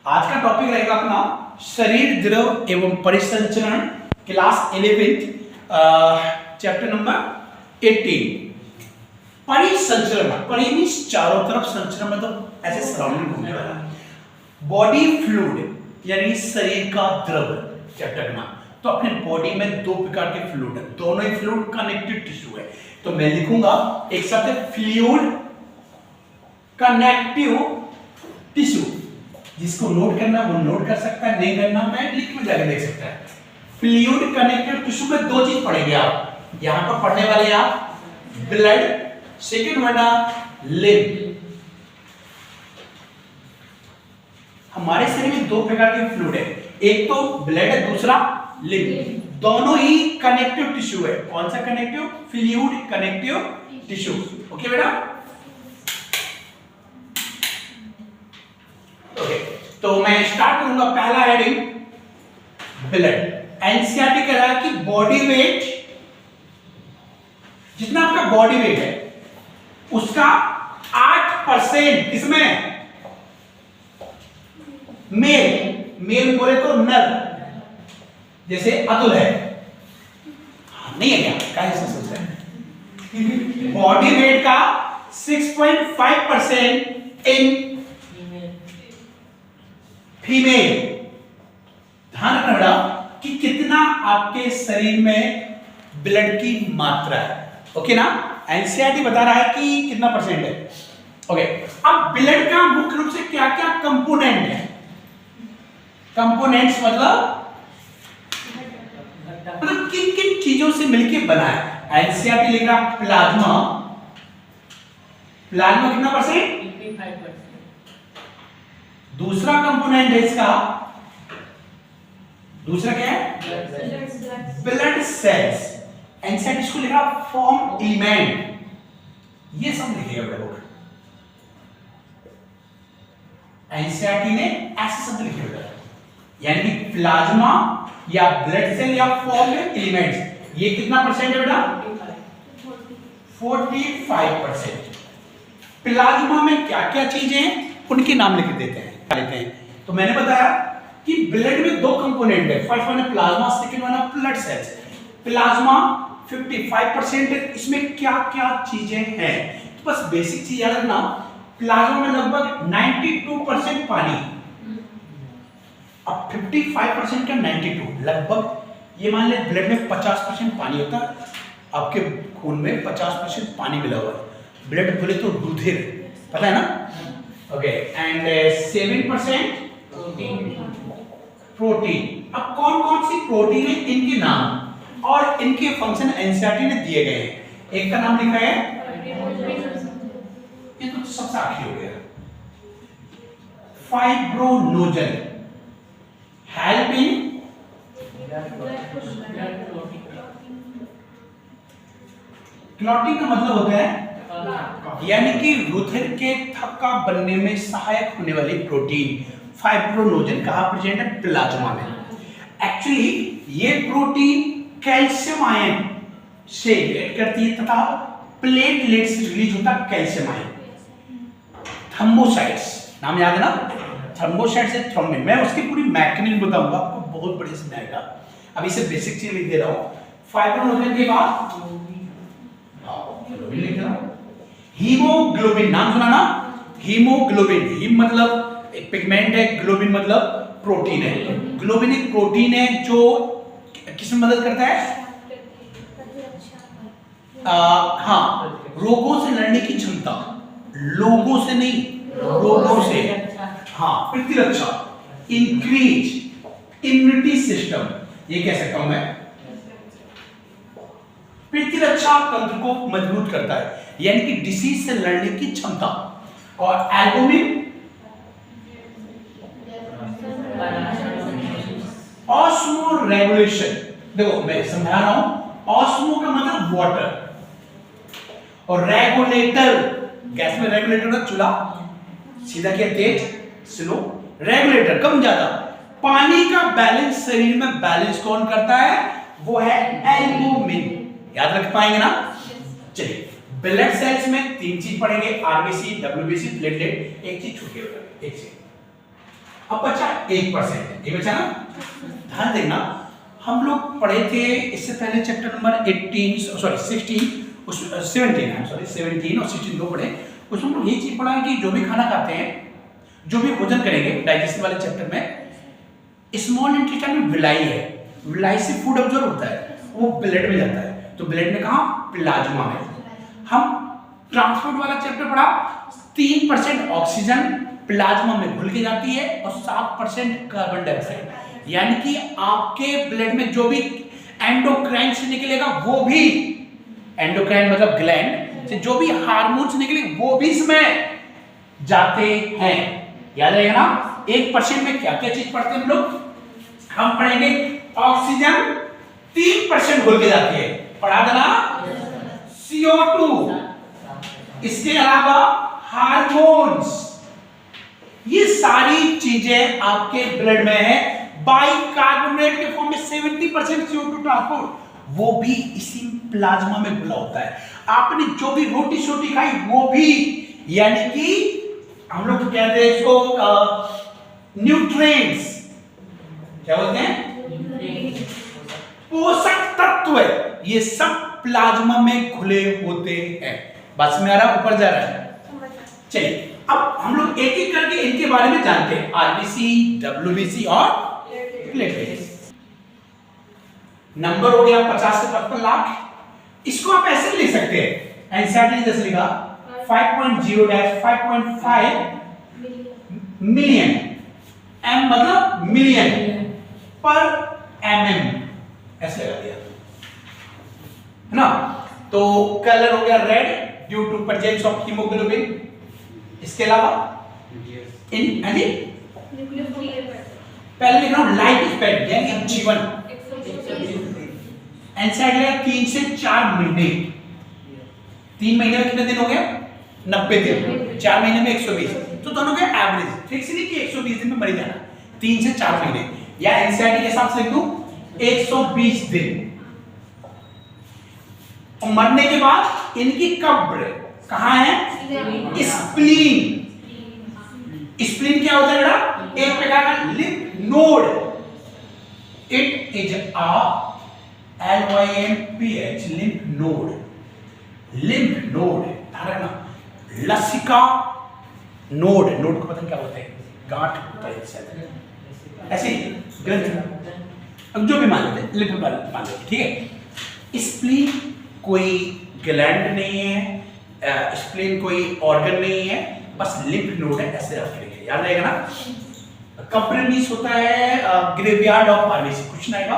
आज का टॉपिक रहेगा अपना शरीर द्रव एवं परिसंचरण, क्लास 11 चैप्टर नंबर 18। परिसंचरण, परि मींस चारों तरफ, संचरण मतलब ऐसे सराउंडिंग घूमने वाला। बॉडी फ्लूइड यानी शरीर का द्रव चैप्टर का नाम। तो अपने बॉडी में दो प्रकार के फ्लूइड है, दोनों ही फ्लूइड कनेक्टिव टिश्यू है। तो मैं लिखूंगा एक साथ फ्लूइड कनेक्टिव टिश्यू। जिसको नोट करना वो नोट कर सकता है, नहीं करना मैं लिख में जाके देख सकता है। फ्लूइड कनेक्टिव टिश्यू में दो चीज पढ़ेंगे आप, यहां पर पढ़ने वाले आप ब्लड, सेकेंड वर्ड लिम्फ। हमारे शरीर में दो प्रकार के फ्लूइड है, एक तो ब्लड है, दूसरा लिम्फ। दोनों ही कनेक्टिव टिश्यू है। कौन सा connective? Fluid connective tissue. Okay बेटा, ओके। तो मैं स्टार्ट करूंगा, पहला हेडिंग ब्लड। एनसीईआरटी कह रहा है कि बॉडी वेट, जितना आपका बॉडी वेट है उसका 8% इसमें मेल बोले तो नर, जैसे अतुल है, नहीं है क्या सोच रहे हैं? बॉडी वेट का 6.5% इन फीमेल। ध्यान रखना बेटा कि कितना आपके शरीर में ब्लड की मात्रा है। ओके ना, एनसीईआरटी बता रहा है कि कितना परसेंट है। ओके, अब ब्लड का मुख्य रूप से क्या क्या कंपोनेंट है? कंपोनेंट्स मतलब किन किन चीजों से मिलकर बना है? एनसीईआरटी लिख रहा प्लाज्मा। प्लाज्मा कितना परसेंट? 85%। दूसरा कंपोनेंट है इसका, दूसरा क्या है? Blood cells. एनसीईआरटी इसको लिखा फॉर्म एलिमेंट, ये सब लिखेगा बेटा बोर्ड। एनसीईआरटी ने ऐसे शब्द लिखे बेटा, यानी कि प्लाज्मा या ब्लड सेल या फॉर्म एलिमेंट्स, ये कितना परसेंट है बेटा? 45%। प्लाज्मा में क्या क्या चीजें हैं उनके नाम लिख देते हैं। तो मैंने बताया कि ब्लड में दो कंपोनेंट है, फर्स्ट वन है प्लाज्मा, सेकंड वन है ब्लड सेल्स। प्लाज्मा 55% है, इसमें क्या क्या चीजें हैं? तो बस बेसिक चीज याद रखना, प्लाज्मा में लगभग 92% पानी। अब 55% का 92 लगभग, ये मान ले ब्लड में 50% पानी होता है, आपके खून में 50% पानी मिला हुआ है। ब्लड बोले तो रुधिर, पता है ना? Okay, and 7% protein. अब कौन कौन सी प्रोटीन है, इनके नाम और इनके फंक्शन एनसीईआरटी ने दिए गए हैं। एक का नाम लिखा है, ये तो सबसे आखिरी हो गया, फाइब्रोनोजन, हेल्प इन क्लॉटिंग का मतलब होता है यानी कि रुधिर के थक्का बनने में सहायक होने वाली प्रोटीन। फाइब्रोनोजन कहाँ प्रेजेंट है? प्लाज्मा में। एक्चुअली ये प्रोटीन कैल्शियम आयन से रिएक्ट करती है तथा प्लेटलेट से रिलीज होता है कैल्शियम आयन। थ्रोम्बोसाइट्स, नाम याद है ना? थ्रोम्बोसाइट से थ्रोम्बिन। मैं उसकी पूरी मैकेनिज्म बताऊंगा आपको, बहुत बढ़िया समझाएगा। अभी से बेसिक चीज लिख दे रहा हूं। फाइब्रोनोजन के बाद ग्लोबिन लिख रहा हूं। हीमोग्लोबिन, नाम सुना ना? हीमोग्लोबिन, हीम मतलब एक पिगमेंट है, ग्लोबिन मतलब प्रोटीन है। ग्लोबिन एक प्रोटीन है जो किसमें मदद करता है? हाँ, रोगों से लड़ने की क्षमता। लोगों से नहीं, रोगों से। हाँ, प्रतिरक्षा, इंक्रीज इम्यूनिटी सिस्टम, ये कह सकता हूं मैं। प्रतिरक्षा तंत्र को मजबूत करता है, यानी कि डिसीज से लड़ने की क्षमता। और एल्बुमिन ऑस्मो रेगुलेशन। देखो मैं समझा रहा हूं, ऑस्मो का मतलब वाटर और रेगुलेटर, गैस में रेगुलेटर का चूल्हा, सीधा क्या तेज, स्लो, रेगुलेटर कम ज्यादा। पानी का बैलेंस शरीर में बैलेंस कौन करता है? वो है एल्बुमिन। याद रख पाएंगे ना? चलिए, ब्लड सेल्स में तीन चीज पढ़ेंगे, आरबीसी, डब्ल्यूबीसी, प्लेटलेट। एक चीज छूट गई, एक चीज अब बचा 1%, ये बचा ना। ध्यान देना, हम लोग पढ़े थे इससे पहले चैप्टर नंबर 17 और 16 दो पढ़े। उसमें हम लोग ये चीज पढ़ा है कि जो भी खाना खाते हैं, जो भी भोजन करेंगे, डाइजेशन वाले चैप्टर में स्मॉल इंटेस्टाइन में विलाई है, विलाई से फूड अब्जॉर्ब होता है, वो ब्लड में जाता है। तो ब्लड में कहाँ? प्लाज्मा में। हम ट्रांसपोर्ट वाला चैप्टर पढ़ा, 3% ऑक्सीजन प्लाज्मा में घुल के जाती है और 7% कार्बन डाइऑक्साइड, यानी कि आपके ब्लड में जो भी एंडोक्राइन से निकलेगा वो भी, एंडोक्राइन मतलब ग्लैंड से जो भी हार्मोन्स निकले वो भी इसमें जाते हैं। याद रहेगा ना। 1% में क्या क्या चीज पढ़ते हैं हम लोग? हम पढ़ेंगे ऑक्सीजन 3% घुल के जाती है, पढ़ा देना। CO2, इसके अलावा हार्मोन्स, ये सारी चीजें आपके ब्लड में है। बाइकार्बोनेट के फॉर्म में 70% CO2 ट्रांसपोर्ट, वो भी इसी प्लाज्मा में घुला होता है। आपने जो भी रोटी शोटी खाई वो भी, यानी कि हम लोग कहते हैं इसको न्यूट्रिएंट्स, क्या बोलते हैं? पोषक तत्व, ये सब प्लाज्मा में घुले होते हैं। बस में आ रहा, ऊपर जा रहा है। चलिए अब हम लोग एक एक करके इनके बारे में जानते हैं, आरबीसी, डब्ल्यूबीसी और प्लेटलेट्स। नंबर हो गया 50 से 55 लाख। इसको आप ऐसे लिख सकते हैं, एनसीईआरटी जैसे लिखा 5.0-5.5 मिलियन, एम मतलब मिलियन पर एमएम, ऐसे लगा दिया है ना। तो कलर हो गया red due to presence of haemoglobin. इसके अलावा इन पहले लिख रहा हूं लाइफ स्पैन, यानी जीवन। एनसीईआरटी 3 से 4 महीने, 3 महीने में कितने दिन हो गए? 90 दिन। 4 महीने में 120, तो दोनों के एवरेज फिक्स नहीं कि 120 दिन में मर जाना, 3 से 4 महीने, या एनसीईआरटी के हिसाब से लिख दूं 120 दिन। और मरने के बाद इनकी कब्र कहां है? स्प्लीन। स्प्लीन क्या होता है बेटा? एक प्रकार का lymph node. It is a LYMPH lymph node, lymph node, धारणा लसिका नोड, नोड को पता क्या होता है? गांठ होता है ऐसे ग्रंथ, अब जो भी मान लेते लिम्फ मान लेते, ठीक है। स्प्लीन कोई ग्लैंड नहीं है, स्प्लीन कोई ऑर्गन नहीं है, बस लिम्फ नोड है, ऐसे रख लेंगे, याद रहेगा ना। कब्र मींस होता है ग्रेवयार्ड ऑफ आरबीसी, कुछ नहीं आएगा,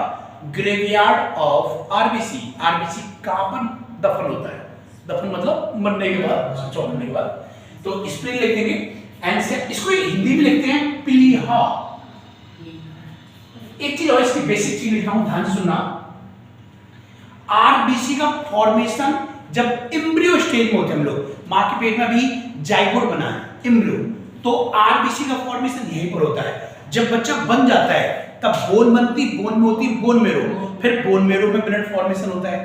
ग्रेवयार्ड ऑफ आरबीसी। आरबीसी कहां दफन होता है? दफन मतलब मरने के बाद, मरने के बाद। तो स्प्लीन लिख देंगे, एंड इसको हिंदी में लिखते हैं प्लीहा। एक चीज और इसकी बेसिक चीज लिखा हूं, ध्यान से सुनना। आरबीसी का फॉर्मेशन जब एम्ब्रियो स्टेज में होते हैं हम लोग, मां के पेट में अभी जाइगोट बना है, एम्ब्रियो, तो आरबीसी का फॉर्मेशन यहीं पर होता है। जब बच्चा बन जाता है तब बोन बनती, बोन में होती बोन मेरो, फिर बोन मेरो में ब्लड फॉर्मेशन होता है।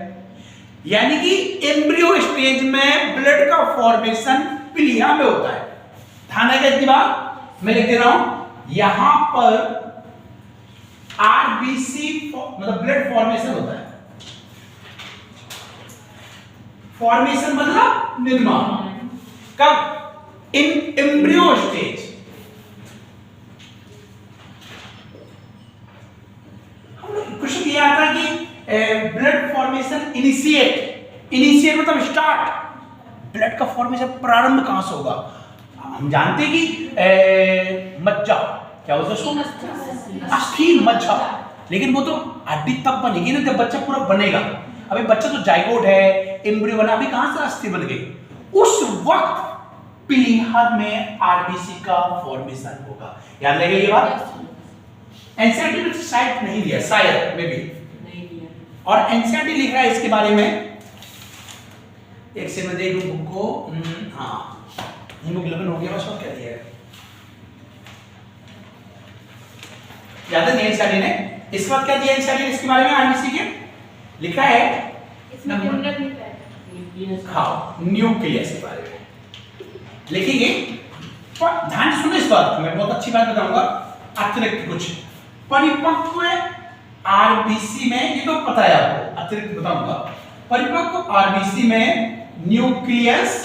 यानी कि एम्ब्रियो स्टेज में ब्लड का फॉर्मेशन प्लीहा में होता है। ध्यान है इतनी बात? मैं लिख दे रहा हूं, यहां पर आरबीसी मतलब ब्लड फॉर्मेशन होता है। फॉर्मेशन मतलब निर्माण, कब? इन एम्ब्रियो स्टेज। हम लोग क्वेश्चन ये आता है कि ब्लड फॉर्मेशन इनिशिएट मतलब स्टार्ट, ब्लड का फॉर्मेशन प्रारंभ कहां से होगा? हम जानते हैं कि मज्जा, क्या होता है उसको? अस्थि मज्जा, लेकिन वो तो हड्डी तब बनेगी ना जब बच्चा पूरा बनेगा। अभी बच्चा तो जाइगोट है, एम्ब्रियो बना, अभी कहां से अस्थि बन गई? उस वक्त प्लीहा में आरबीसी का फॉर्मेशन होगा। याद रहेगा ये बात? एनसीईआरटी में शायद नहीं दिया, शायद में भी नहीं दिया, और एनसीईआरटी लिख रहा है इसके बारे में। एक से मैं देख लूं बुक को, हाँ हीमोग्लोबिन हो गया, बस और क्या दिया है याद है एनसीईआरटी ने। इसके बाद क्या दिया एनसीईआरटी ने इसके बारे में? आरबीसी के लिखा है हाँ न्यूक्लियस के बारे में लिखेंगे। ध्यान सुनो इस बात, मैं बहुत अच्छी बात बताऊंगा। अतिरिक्त कुछ परिपक्व आरबीसी में, ये तो पता है आपको, अतिरिक्त बताऊंगा। परिपक्व आरबीसी में न्यूक्लियस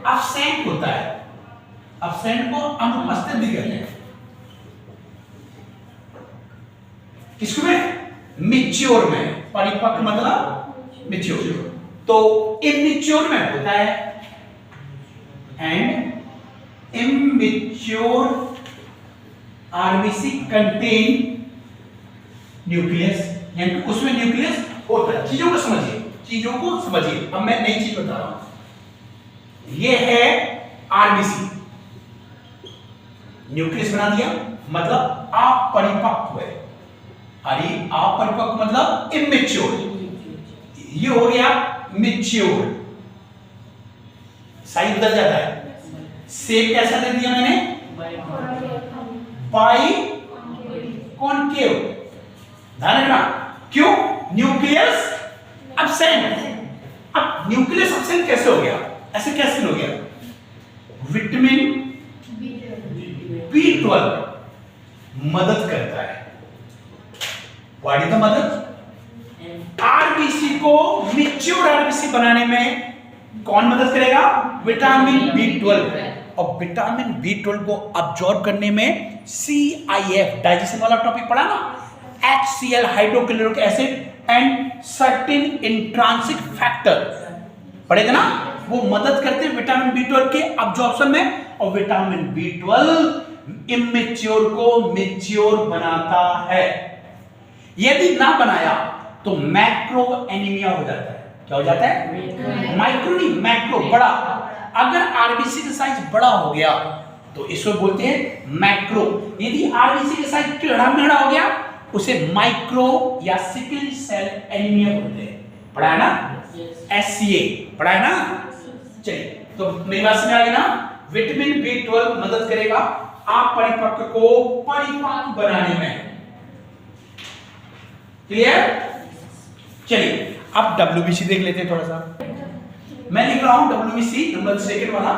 अब्सेंट होता है, अब्सेंट को अनुपस्थित भी कहते हैं। किसमें? मिच्योर में। परिपक्व मतलब मिच्योर, तो इमेच्योर में होता है। And immature RBC contain nucleus, यानी उसमें न्यूक्लियस होता है। चीजों को समझिए, चीजों को समझिए। अब मैं नई चीज बता रहा हूं। ये है आरबीसी, न्यूक्लियस बना दिया, मतलब अपरिपक्व है। अरे अपरिपक्व मतलब इमेच्योर, ये हो गया मैच्योर। साइज बदल जाता है। शेप कैसा दे दिया मैंने? By concave. ध्यान रखना, क्यों? Nucleus absent. अब न्यूक्लियस अब्सेंट कैसे हो गया? ऐसे कैसे हो गया? विटामिन B12 मदद करता है। व्हाट इज द मदद? आरबीसी को मैच्योर आरबीसी बनाने में कौन मदद करेगा? Vitamin B12। और विटामिन B12 को अब्जॉर्ब करने में CIF, डाइजेशन वाला टॉपिक पढ़ा ना, HCl hydrochloric acid and certain intrinsic factor पढ़ेगा ना, वो मदद करते हैं विटामिन B12 के अब्जॉर्प्शन में। और विटामिन B12 इमेच्योर को मैच्योर बनाता है। यदि ना बनाया तो मैक्रो एनीमिया हो जाता है। क्या हो जाता है? माइक्रो नहीं, मैक्रो, बड़ा। अगर आरबीसी का साइज बड़ा हो गया तो इसको बोलते हैं मैक्रो। यदि आरबीसी का साइज टेढ़ा मेढ़ा हो गया उसे माइक्रो या सिकल सेल एनीमिया बोलते हैं। पढ़ा है ना? SCA पढ़ा है ना? चलिए, तो मेरी बात समझ आ गई ना? विटामिन B12 मदद करेगा अपरिपक्व को परिपक्व बनाने में। क्लियर? चलिए, अब WBC देख लेते हैं थोड़ा सा। मैं लिख रहा हूं WBC नंबर सेकंड वाला।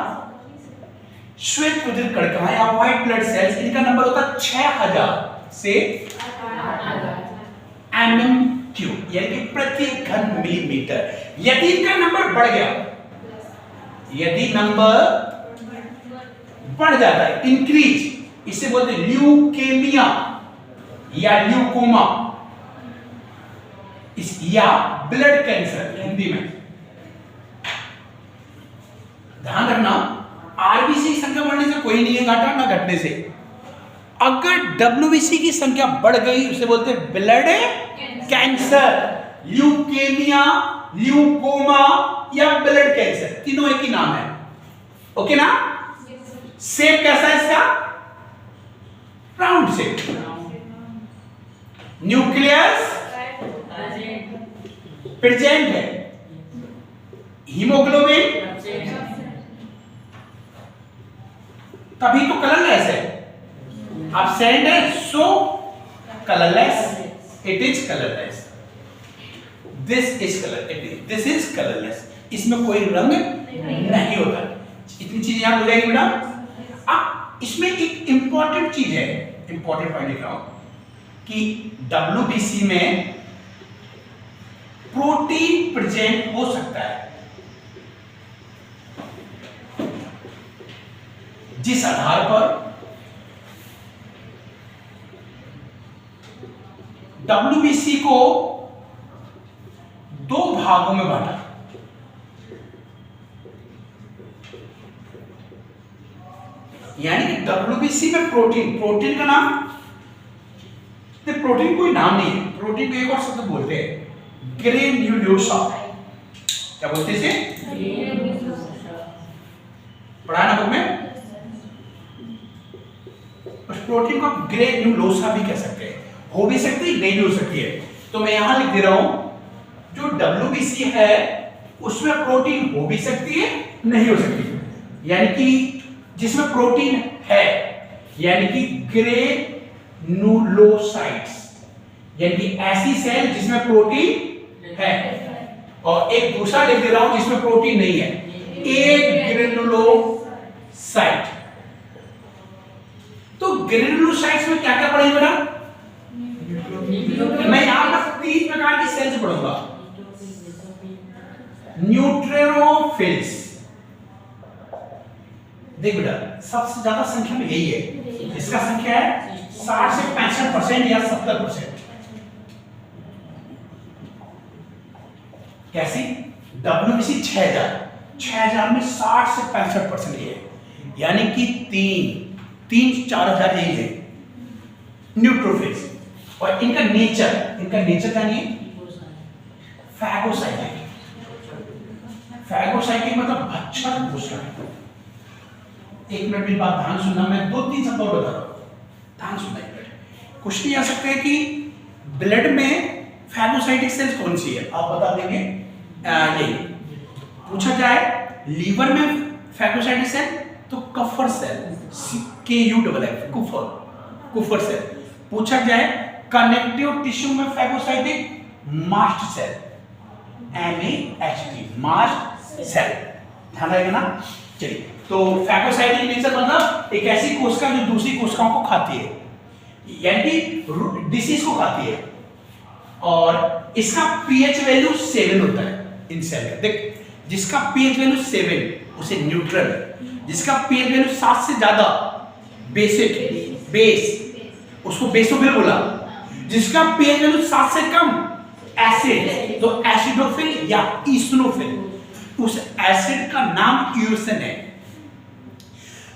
श्वेत रुधिर कणिकाएं या व्हाइट ब्लड सेल्स, इनका नंबर होता है 6000 से mm3, यानी कि प्रति घन मिलीमीटर। यदि इनका नंबर बढ़ गया, यदि नंबर बढ़ जाता है, इंक्रीज, इसे बोलते हैं ल्यूकेमिया या ल्यूकोमा, या ब्लड कैंसर हिंदी में। ध्यान रखना, आरबीसी की संख्या बढ़ने से कोई नहीं है घाटा, ना घटने से। अगर WBC की संख्या बढ़ गई उसे बोलते हैं ब्लड कैंसर, ल्यूकेमिया, ल्यूकोमा या ब्लड कैंसर, तीनों एक ही नाम है। ओके ना? शेप कैसा है इसका? Round shape. न्यूक्लियस प्रेजेंट है, हीमोग्लोबिन तभी तो कलरलेस है, एब्सेंट है, so colourless, it is colourless. This is colour, this is colourless, इसमें कोई रंग नहीं होता। इतनी चीज याद हो जाएगी बेटा। अब इसमें एक इंपॉर्टेंट चीज है, इंपॉर्टेंट पॉइंट लिख रहा हूं कि WBC में प्रोटीन प्रेजेंट हो सकता है, जिस आधार पर WBC को दो भागों में बांटा। यानी कि WBC में प्रोटीन, प्रोटीन का नाम, प्रोटीन कोई नाम नहीं है, प्रोटीन को एक और शब्द बोलते हैं ग्रेन्युलोसा। क्या बोलते हैं इसे? पढ़ा ना बुक में? उस प्रोटीन को ग्रेन्युलोसा भी कह सकते हैं, हो भी सकती है, नहीं भी हो सकती है। तो मैं यहां लिख दे रहा हूं, जो WBC है उसमें प्रोटीन हो भी सकती है, नहीं हो सकती। यानी कि जिसमें प्रोटीन है, यानी कि ग्रेनुलोसाइट्स, यानी कि ऐसी सेल जिसमें प्रोटीन है। और एक दूसरा लिख दे रहा हूं जिसमें प्रोटीन नहीं है, एक ग्रेनुलोसाइट। तो ग्रेनुलोसाइट्स में क्या क्या पढ़ेंगे बेटा? मैं यहां पर 3 प्रकार की सेल्स पढ़ूंगा। न्यूट्रोफिल्स, देख बेटा सबसे ज्यादा संख्या में यही है, इसका संख्या है 60 से 65% या 70%। कैसी? WBC 6000 में 60 से 65% ये है, यानी कि 3-4 यही है न्यूट्रोफिल्स। और इनका नेचर जानिए, फैगोसाइटिक। फैगोसाइटिक मतलब भक्षण कोशिका। 1 मिनट की बात ध्यान सुनना, मैं 2-3 शब्द और बता रहा हूं, ध्यान सुनना। एक मिनट क्वेश्चन आ सकते हैं कि ब्लड में फैगोसाइटिक सेल्स कौन सी है, आप बता देंगे। यही पूछा जाए लीवर में फैगोसाइटिक सेल तो Kupffer cell, KUFF, Kupffer cell. पूछा जाए कनेक्टिव टिश्यू में phagocytic, mast cell, MAST, mast cell. ध्यान रहेगा ना। चलिए, तो फैगोसाइटिक नेचर मतलब एक ऐसी कोशिका जो दूसरी कोशिकाओं को खाती है, यानी डिसीज को खाती है। और इसका पीएच वैल्यू 7 होता है इन सेल का। देख, जिसका पीएच वैल्यू 7 उसे न्यूट्रल, जिसका पीएच वैल्यू 7 से ज्यादा बेसिक, बेस, उसको बेसोफिल बोला। जिसका पीएच वैल्यू 7 से कम एसिड, तो एसिडोफिल या ईसनोफिल। उस एसिड का नाम ईओसिन है।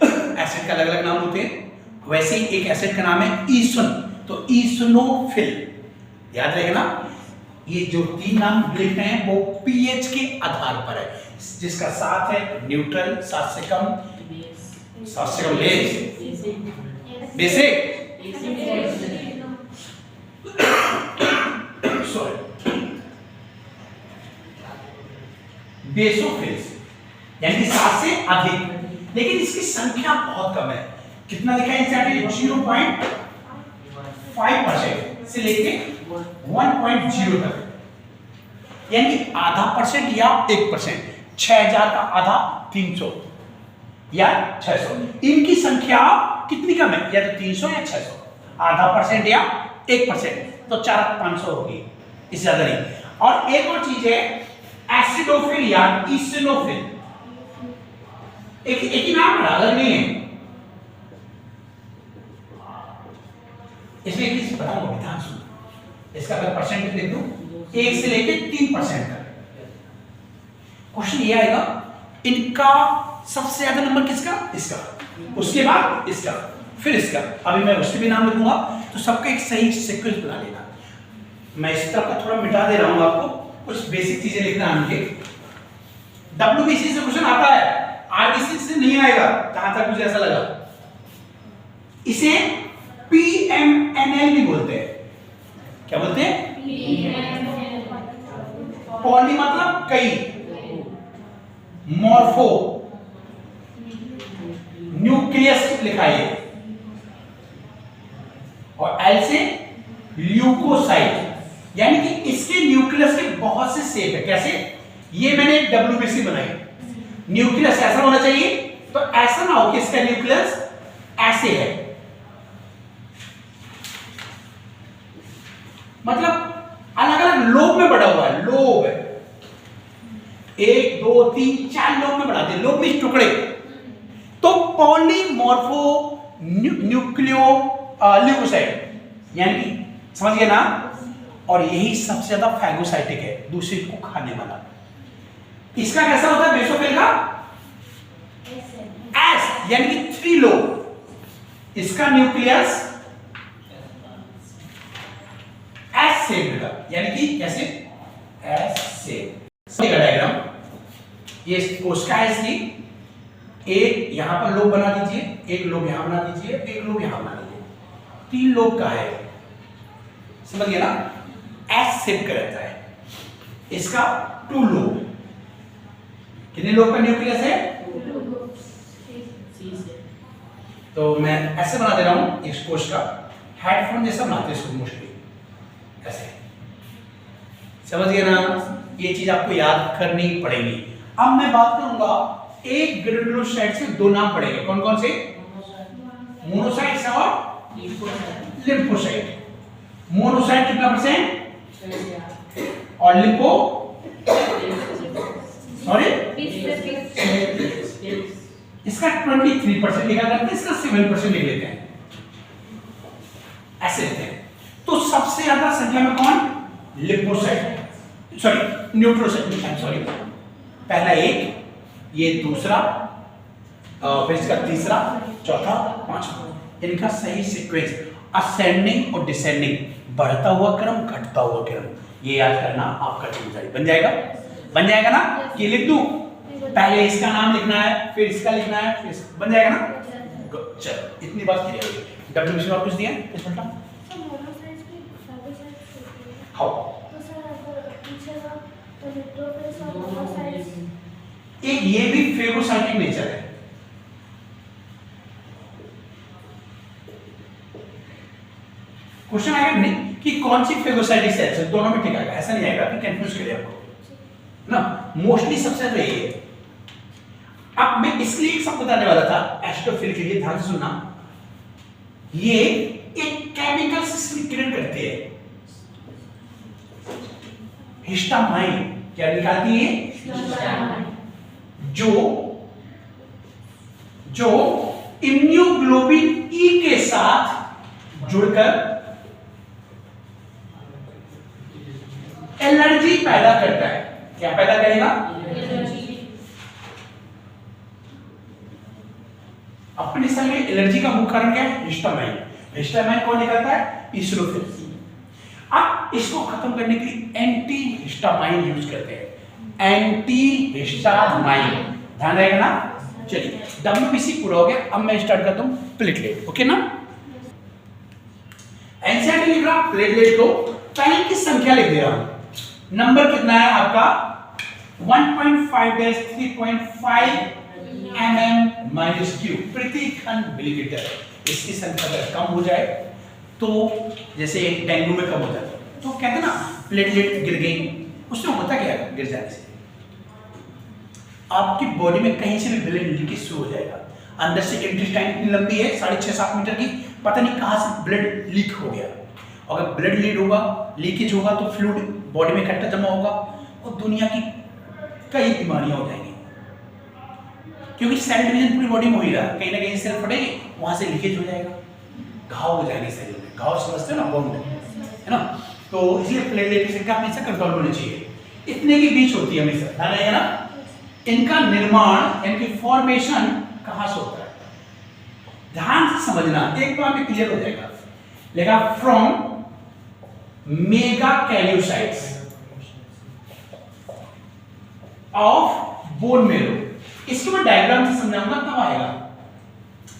एसिड का अलग अलग नाम होते हैं, वैसे ही एक एसिड का नाम है ईसन, तो ईसनोफिल। याद रहेगा ना। ये जो 3 नाम लिख रहे हैं वो पीएच के आधार पर है। जिसका 7 है न्यूट्रल, 7 से कम लेस, बेसिक, सॉरी बेसोफिल्स, यानी कि 7 से अधिक। लेकिन इसकी संख्या बहुत कम है। कितना लिखा है इस 0.5% से लेके 1.0 तक, यानी आधा परसेंट या 1%। 6000 का आधा 300 या 600। इनकी संख्या कितनी कम है, या तो 300 या 600। आधा परसेंट या 1%, तो 400-500 होगी, इससे ज्यादा नहीं। और एक और चीज है एसिडोफिल या ईसिनोफिल। एक ही नाम है, अलग नहीं है। इसलिए किसी बताऊंगा, ध्यान सुनो। इसका अगर परसेंट लिख दूं 1 से लेके 3% तक, क्वेश्चन ये आएगा इनका सबसे ज्यादा नंबर किसका? इसका, उसके बाद इसका, फिर इसका। अभी मैं उसके भी नाम लिखूंगा, तो सबका एक सही सीक्वेंस बना लेना। मैं इस तरह का थोड़ा मिटा दे रहा हूं आपको, कुछ बेसिक चीजें लिखना है मुझे। WBC से क्वेश्चन आता है, RBC से नहीं आएगा, जहां तक मुझे ऐसा लगा। इसे PMNL भी बोलते हैं। क्या बोलते हैं? पॉली मतलब कई, मॉर्फो न्यूक्लियस लिखा है, और एल से ल्यूकोसाइट, यानी कि इसके न्यूक्लियस के बहुत से शेप है। कैसे? ये मैंने WBC बनाई। न्यूक्लियस ऐसा होना चाहिए, तो ऐसा ना हो कि इसका न्यूक्लियस ऐसे है, मतलब अलग अलग लोब में बड़ा हुआ है। लोब 1 2 3 4 लोब में बढ़ाते हैं, लोब में टुकड़े, तो पॉलीमॉर्फो न्यूक्लियो ल्यूकोसाइट, यानी समझ गए ना। और यही सबसे ज्यादा फैगोसाइटिक है, दूसरे को खाने वाला। इसका कैसा होता है बेसोफिल का? एस, यानी कि 3 लोब। इसका न्यूक्लियस एस शेप का, यानी कि कैसे? S shape. समझिएगा डायग्राम। ये कोशिका है इसकी, एक यहां पर लोब बना दीजिए, एक लोब यहां बना दीजिए, एक लोब यहां बना दीजिए। 3 लोब का है, समझ गए ना। एस शेप का रहता है। इसका 2 लोब। कितने लोब का न्यूक्लियस है? तो मैं ऐसे बना दे रहा हूं इस कोश का, हेडफोन जैसा बनाते हैं इसको मोस्टली ऐसे। समझ गए ना। ये चीज आपको याद करनी पड़ेगी। अब मैं बात करूंगा एक ग्रेनुलोसाइट से 2 नाम पड़ेंगे। कौन कौन से? मोनोसाइट्स और लिम्फोसाइट। मोनोसाइट कितना परसेंट और लिम्फो सॉरी इसका 23% लिखा करते हैं, इसका 7% लिख लेते हैं, ऐसे लेते हैं। तो सबसे ज्यादा संख्या में कौन? लिम्फोसाइट सॉरी न्यूट्रोसाइट, सॉरी पहला एक, ये दूसरा, फिर इसका तीसरा, चौथा, पांचवा। इनका सही सीक्वेंस असेंडिंग और डिसेंडिंग, बढ़ता हुआ क्रम घटता हुआ क्रम, ये याद करना आपका जिम्मेदारी बन जाएगा। बन जाएगा ना? कि लिख दूं? पहले इसका नाम लिखना है, फिर इसका लिखना है, फिर बन जाएगा ना? चलो इतनी बात क्लियर हो गई। डब्ल्यूबीसी में और कुछ दिया इस बेटा? हाउ एक ये भी फेगोसाइटिक नेचर है। क्वेश्चन आएगा नहीं कि कौन सी फेगोसाइटिक सेल्स है, दोनों में ठीक आएगा, ऐसा नहीं आएगा कि कंफ्यूज करें आपको ना। मोस्टली सबसे ज्यादा ये है। अब मैं इसलिए एक शब्द बताने वाला था एस्ट्रोफिल के लिए, ध्यान से सुनना। ये एक केमिकल सिक्रेट करते हैं, हिस्टामाइन। क्या निकालती है? जो इम्यूग्लोबिन ई के साथ जुड़कर एलर्जी पैदा करता है। क्या पैदा करेगा? अपने सेल में एलर्जी का मुख्य कारण क्या है? हिस्टामाइन। हिस्टामाइन कौन निकलता है? ईस्ट्रोफिल। अब इसको खत्म करने के लिए एंटी हिस्टामाइन यूज करते हैं, एंटी हिस्टामाइन, ध्यान रहेगा ना। चलिए डब्ल्यूबीसी पूरा हो गया, अब मैं स्टार्ट करता हूं प्लेटलेट। ओके ना? एनसीईआरटी लिख रहा प्लेटलेट को पहले की संख्या लिख दे रहा हूं। नंबर कितना है आपका? 1.5-3.5 mm-3 प्रति घन मिलीमीटर। इसकी संख्या अगर कम हो जाए तो जैसे डेंगू में कम हो जाता है, तो कहते हैं ना प्लेटलेट गिर गई, उसमें होता क्या है? गिर जाने से आपकी बॉडी में कहीं से भी ब्लड लीकेज शुरू हो जाएगा। अंदर से इंटेस्टाइन इतनी लंबी है 6.5-7 मीटर की, पता नहीं कहां से ब्लड लीक हो गया। अगर ब्लड लीड होगा, लीकेज होगा तो फ्लूइड बॉडी में इकट्ठा जमा होगा और दुनिया की कई बीमारियां हो जाएंगी, क्योंकि सेल डिवीजन पूरी बॉडी में हो ही रहा है। कहीं ना कहीं सेल फटेगी, वहां से लीकेज हो जाएगा, घाव हो जाएंगे शरीर में। घाव समझते हो ना, बाउंड है ना। तो इसलिए प्लेटलेट की संख्या हमेशा कंट्रोल होनी चाहिए, इतने के बीच होती है हमेशा, ध्यान रहेगा ना। इनका निर्माण, इनकी फॉर्मेशन कहां से होता है? ध्यान से समझना, एक बार में क्लियर हो जाएगा। लेगा फ्रॉम मेगाकैरियोसाइट्स ऑफ बोन मेरो। इसको मैं डायग्राम से समझाऊंगा तब आएगा।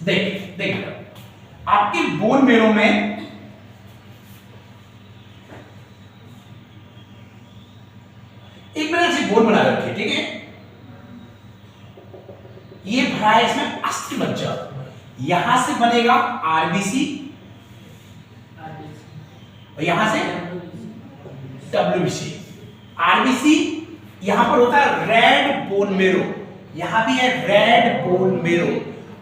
देख आपके बोन मेरो में एक मैंने ऐसी बोन बना रखी है, ठीक है। ये भरा है इसमें अस्थि मज्जा, यहां से बनेगा आरबीसी और यहां से डब्ल्यूबीसी। आरबीसी यहां पर होता है रेड बोन मेरो, यहां भी है रेड बोन मेरो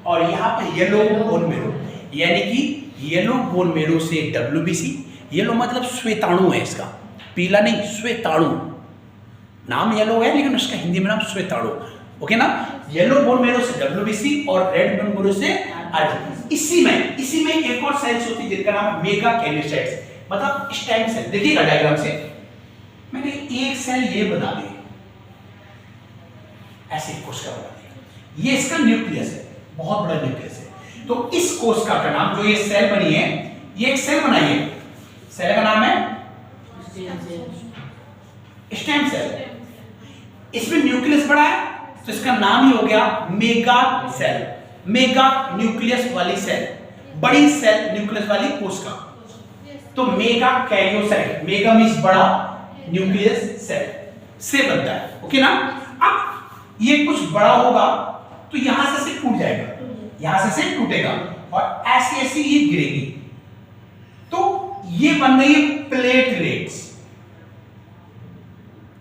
और यहां पर येलो बोन मेरो, यानी कि येलो बोन मेरो से डब्ल्यूबीसी। येलो मतलब श्वेताणु है इसका, पीला नहीं, श्वेताणु। नाम येलो है लेकिन उसका हिंदी में नाम श्वेताणु। ओके ना? येलो बोन मेरो से डब्ल्यूबीसी और रेड बोन मेरो से आरबीसी। इसी में एक और सेल्स होती है जिनका नाम मेगाकैरियोसाइट्स, मतलब स्टेम सेल। देखिएगा डायग्राम से, मैंने एक सेल ये बना दी, ऐसे कोशिका बना दी, ये इसका न्यूक्लियस है, बहुत बड़ा न्यूक्लियस है। तो इस कोशिका का नाम, जो ये सेल बनी है, ये एक सेल बनाई है, सेल का नाम है स्टेम सेल। इसमें न्यूक्लियस बड़ा है तो इसका नाम ही हो गया मेगा सेल, मेगा न्यूक्लियस वाली सेल, बड़ी सेल न्यूक्लियस वाली कोशिका। तो मेगा कैरियोसाइट, मेगा मींस बड़ा, न्यूक्लियस सेल से बनता है। ओके ना? अब ये कुछ बड़ा होगा तो यहां से टूट जाएगा, यहां से टूटेगा और ऐसे ऐसे ये गिरेगी, तो ये बन रही है प्लेटलेट्स।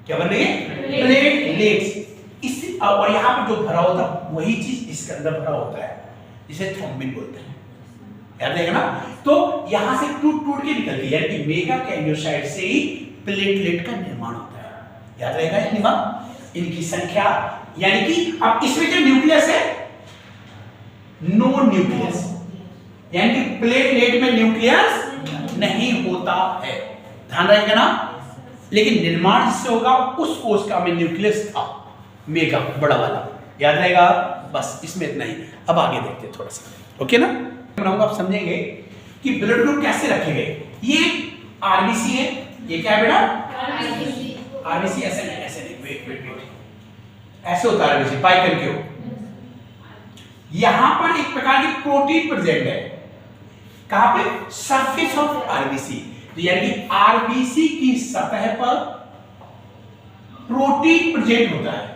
क्या बन रही है? प्लेटलेट्स। इस और यहां पर जो भरा होता है वही चीज इसके अंदर भरा होता है, जिसे थ्रोम्बिन बोलते हैं। याद रहेगा ना। तो यहां से टूट टूट के निकलती है, यानी कि मेगा कैरियोसाइट से ही प्लेटलेट का निर्माण होता है। याद रहेगा इतनी बात, इनकी संख्या, यानी कि अब इसमें जो न्यूक्लियस है, नो न्यूक्लियस, यानी कि प्लेटलेट में न्यूक्लियस नहीं होता है, ध्यान रहेगा ना। लेकिन निर्माण जिससे होगा उस कोशिका में न्यूक्लियस था, मेगा बड़ा वाला, याद रहेगा। बस इसमें इतना ही। अब आगे देखते हैं थोड़ा सा, ओके ना। बनाऊंगा, आप समझेंगे कि ब्लड ग्रुप कैसे रखे गए। ये आरबीसी है, ये क्या है बेटा, आरबीसी। ऐसे नहीं, ऐसे नहीं, वेट वेट वेट, ऐसे होता है आरबीसी, पाई करके हो। यहां पर एक प्रकार की प्रोटीन प्रेजेंट है, कहां पे, सरफेस ऑफ आरबीसी। तो यानी कि आरबीसी की सतह पर प्रोटीन प्रेजेंट होता है,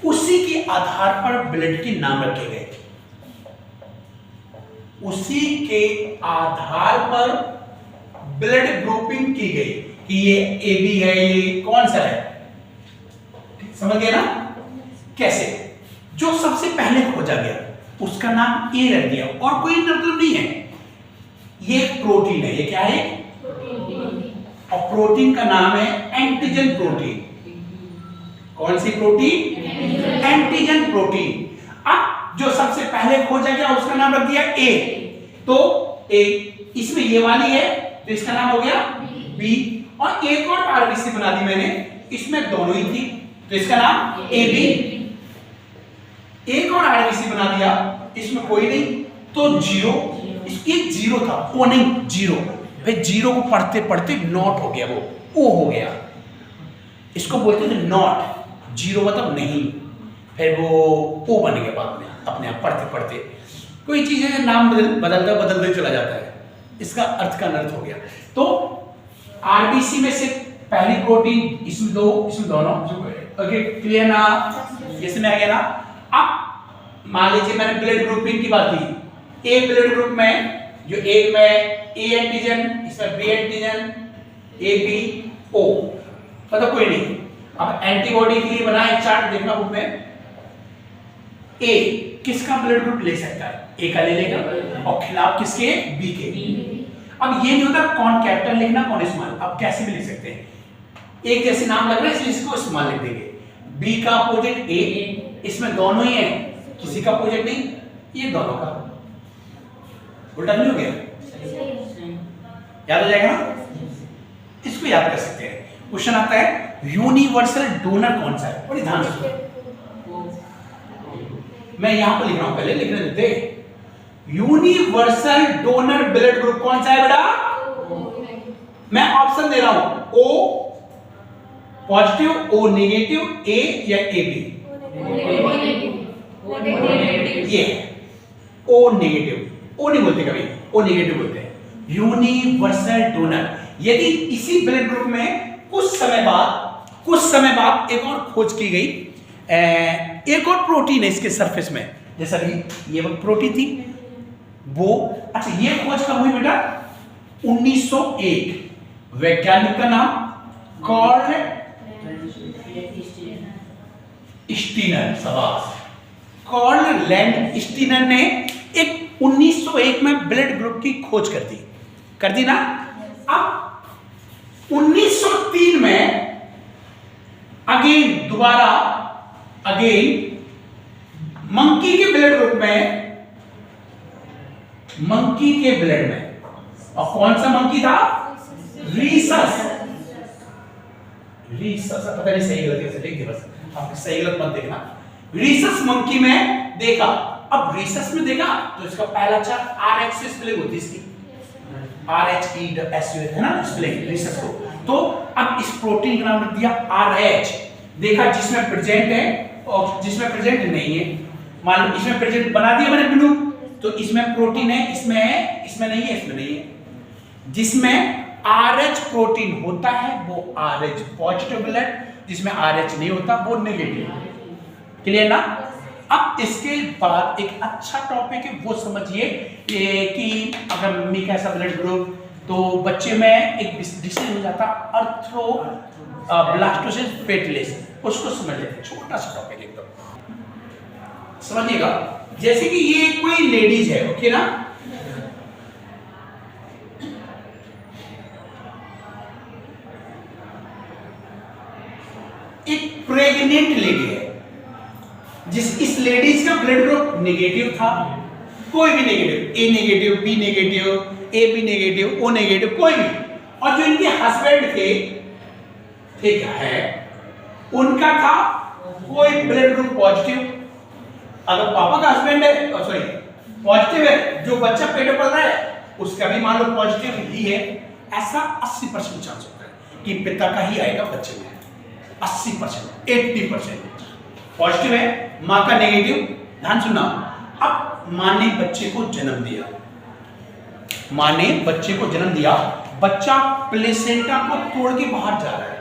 उसी के आधार पर ब्लड के नाम रखे गए, उसी के आधार पर ब्लड ग्रुपिंग की गई कि ये AB है, ये कौन सा है, समझ गए ना। कैसे, जो सबसे पहले खोजा गया उसका नाम A रख दिया, और कोई मतलब नहीं है, ये प्रोटीन है, ये क्या है, और प्रोटीन का नाम है एंटीजन प्रोटीन। कौन सी प्रोटीन, एंटीजन प्रोटीन। अब जो सबसे पहले खोजा गया उसका नाम रख दिया A, तो A, इसमें ये वाली है तो इसका नाम हो गया B, और एक और आरबीसी बना दी मैंने, इसमें दोनों ही थी तो इसका नाम AB। एक और आरबीसी बना दिया, इसमें कोई नहीं तो 0, एक 0 था, ओ नहीं 0, फिर 0 को पढ़ते पढ़ते नॉट हो गया, वो O हो गया, इसको बोलते थे नॉट, 0 मतलब नहीं, फिर वो O बन गया बाद में, अपने आप पढ़ते पढ़ते। कोई चीज है नाम बदलते चला जाता है, इसका अर्थ का अनर्थ हो गया। तो आरबीसी में से पहली प्रोटीन, इसमें दो, इसमें दोनों, ओके क्लियर ना, इसमें आ गया ना। अब मान लीजिए मैंने ब्लड ग्रुपिंग की बात की, ए ब्लड ग्रुप में जो एक में ए एंटीजन, इसमें B antigen, A B O, मतलब कोई नहीं। अब एंटीबॉडी के लिए बनाए चार्ट, देखना बुक में, ए किसका ब्लड ग्रुप ले सकता है, ए का ले लेगा, और खिलाफ किसके, बी के। अब ये नहीं होता कौन कैपिटल लिखना कौन स्मॉल, अब कैसे भी लिख सकते हैं, एक जैसे नाम लग रहा है इसलिए इसको स्मॉल लिख देंगे। बी का अपोजिट ए, इसमें दोनों ही है, किसी का अपोजिट नहीं, ये दोनों का, उल्टा नहीं हो गया, याद हो जाएगा ना, इसको याद कर सकते हैं। क्वेश्चन आता है यूनिवर्सल डोनर कौन सा है, बड़ी ध्यान से, मैं यहां पर लिख रहा हूं, पहले लिखने देते। यूनिवर्सल डोनर ब्लड ग्रुप कौन सा है बेटा, मैं ऑप्शन दे रहा हूं, O positive, O negative, A या AB, ये O नेगेटिव, O नहीं बोलते कभी, O नेगेटिव बोलते हैं। यूनिवर्सल डोनर, यदि इसी ब्लड ग्रुप में कुछ समय बाद एक और खोज की गई, एक और प्रोटीन है इसके सरफेस में, जैसा ये प्रोटीन थी वो, अच्छा ये खोज कब हुई बेटा, 1901, वैज्ञानिक का नाम कार्ल स्टीनर, शाबाश, कार्ल लैंड स्टीनर ने एक 1901 में ब्लड ग्रुप की खोज कर दी ना। अब 1903 में दोबारा मंकी के ब्लड ग्रुप में, मंकी के ब्लड में, और कौन सा मंकी था, रीसस, पता नहीं सही गलत कैसे लिख दिया, बस आप सही गलत मत देखना। रीसस मंकी में देखा, अब रीसस में देखा तो इसका पहला अक्षर RH से स्पेलिंग होती है इसकी, RHES है ना स्पेलिंग रीसस को, तो अब इस प्रोटीन का नाम रख दिया RH। देखा जिसमें प्रेजेंट है और जिसमें प्रेजेंट नहीं है, मान लो इसमें प्रेजेंट बना दिया मैंने ब्लू, तो इसमें प्रोटीन है, इसमें है, इसमें नहीं है, इसमें नहीं है। जिसमें RH प्रोटीन होता है वो RH पॉजिटिव ब्लड, जिसमें RH नहीं होता वो नेगेटिव, क्लियर ना। अब इसके बाद एक अच्छा टॉपिक है वो समझिए कि अगर मम्मी का ऐसा ब्लड ग्रुप, तो बच्चे में एक डिसीज हो जाता अर्थ्रो ब्लास्टोसिस पेटलेस, उसको समझ लेते, छोटा सा टॉपिक एकदम समझिएगा। जैसे कि ये कोई लेडीज है, ओके ना, एक प्रेग्नेंट लेडी है, इस लेडीज का ब्लड ग्रुप नेगेटिव था, कोई भी negative, A negative, B negative, A B negative, O negative, कोई भी, और जो इनके हस्बैंड थे, ठीक है, उनका था कोई ब्लड ग्रुप पॉजिटिव। अगर पापा का हस्बैंड है, सॉरी पॉजिटिव है, जो बच्चा पेट में पल रहा है उसका भी मान लो पॉजिटिव ही है, ऐसा 80% चांस होता है कि पिता का ही आएगा बच्चे में। 80%, 80% पॉजिटिव है, मां का नेगेटिव। ध्यान सुनना, अब मां ने बच्चे को जन्म दिया, मां ने बच्चे को जन्म दिया, बच्चा प्लेसेंटा को तोड़ के बाहर जा रहा है।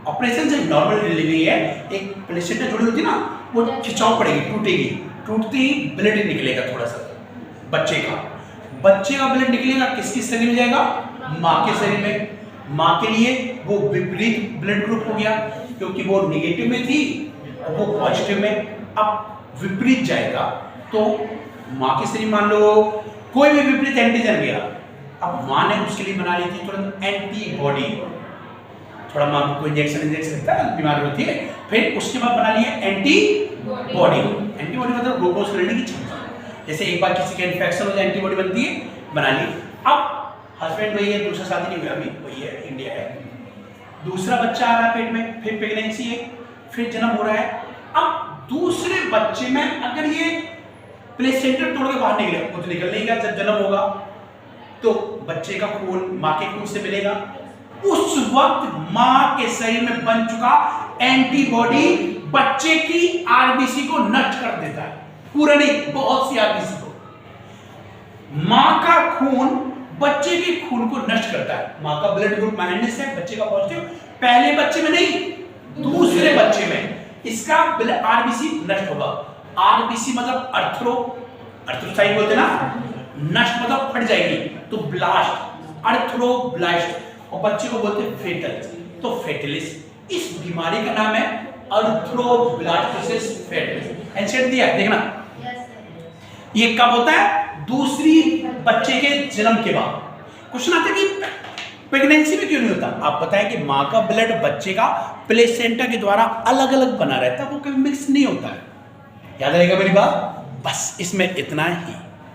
ऑपरेशन से नॉर्मल डिलीवरी है, एक प्लेसेंटा जुड़ी होती है ना, वो खिंचाव पड़ेगी, टूटेगी, टूटते ही ब्लड निकलेगा थोड़ा सा बच्चे का ब्लड निकलेगा, किसके शरीर में जाएगा? मां के शरीर में। मां के लिए वो विपरीत ब्लड ग्रुप हो गया, क्योंकि वो नेगेटिव में थी और वो पॉजिटिव में, अब विपरीत जाएगा तो मां के शरीर, मान लो कोई भी विपरीत एंटीजन गया, अब मां ने उसके लिए बना ली थी तुरंत एंटीबॉडी, थोड़ा मां को इंजेक्शन देता है, बीमारी होती है, फिर उसके बाद बना लिया एंटीबॉडी। एंटीबॉडी मतलब ग्लूकोज को लेने की क्षमता, जैसे एक बार किसी का इन्फेक्शन हो जाए एंटीबॉडी बनती है, बना ली। अब हस्बैंड वही है, दूसरा शादी नहीं हुआ अभी, वही है, इंडिया है, दूसरा बच्चा आ रहा है पेट में, फिर प्रेगनेंसी है, फिर जन्म हो रहा है। अब दूसरे बच्चे में अगर ये प्लेसेंटा तोड़ के बाहर निकले, वो तो निकल नहीं गया, जब जन्म होगा तो बच्चे का खून मां के खून से मिलेगा, उस वक्त मां के शरीर में बन चुका एंटीबॉडी बच्चे की आरबीसी को नष्ट कर देता है, पूरा नहीं, बहुत सी आरबीसी को। मां का खून बच्चे के खून को नष्ट करता है। मां का ब्लड ग्रुप माइनस है, बच्चे का पॉजिटिव, पहले बच्चे में नहीं, दूसरे बच्चे में इसका आरबीसी नष्ट होगा। आरबीसी मतलब अर्थ्रोसाइट बोलते ना, नष्ट मतलब फट जाएगी, तो ब्लास्ट, अर्थ्रोब्लास्ट, और बच्चे को बोलते हैं फेटल, तो फेटलिस, इस बीमारी का नाम है अर्थ्रोब्लास्टोसिस फेटलिस। एंसेट दिया देखना, ये कब होता है? दूसरी बच्चे के जन्म के बाद। क्वेश्चन आता है कि प्रेगनेंसी में क्यों नहीं होता? आप पता है कि मां का ब्लड बच्चे का प्लेसेंटा के द्वारा अलग अलग बना रहता है, वो कभी मिक्स नहीं होता है। याद रहेगा मेरी बात? बस इसमें इतना ही।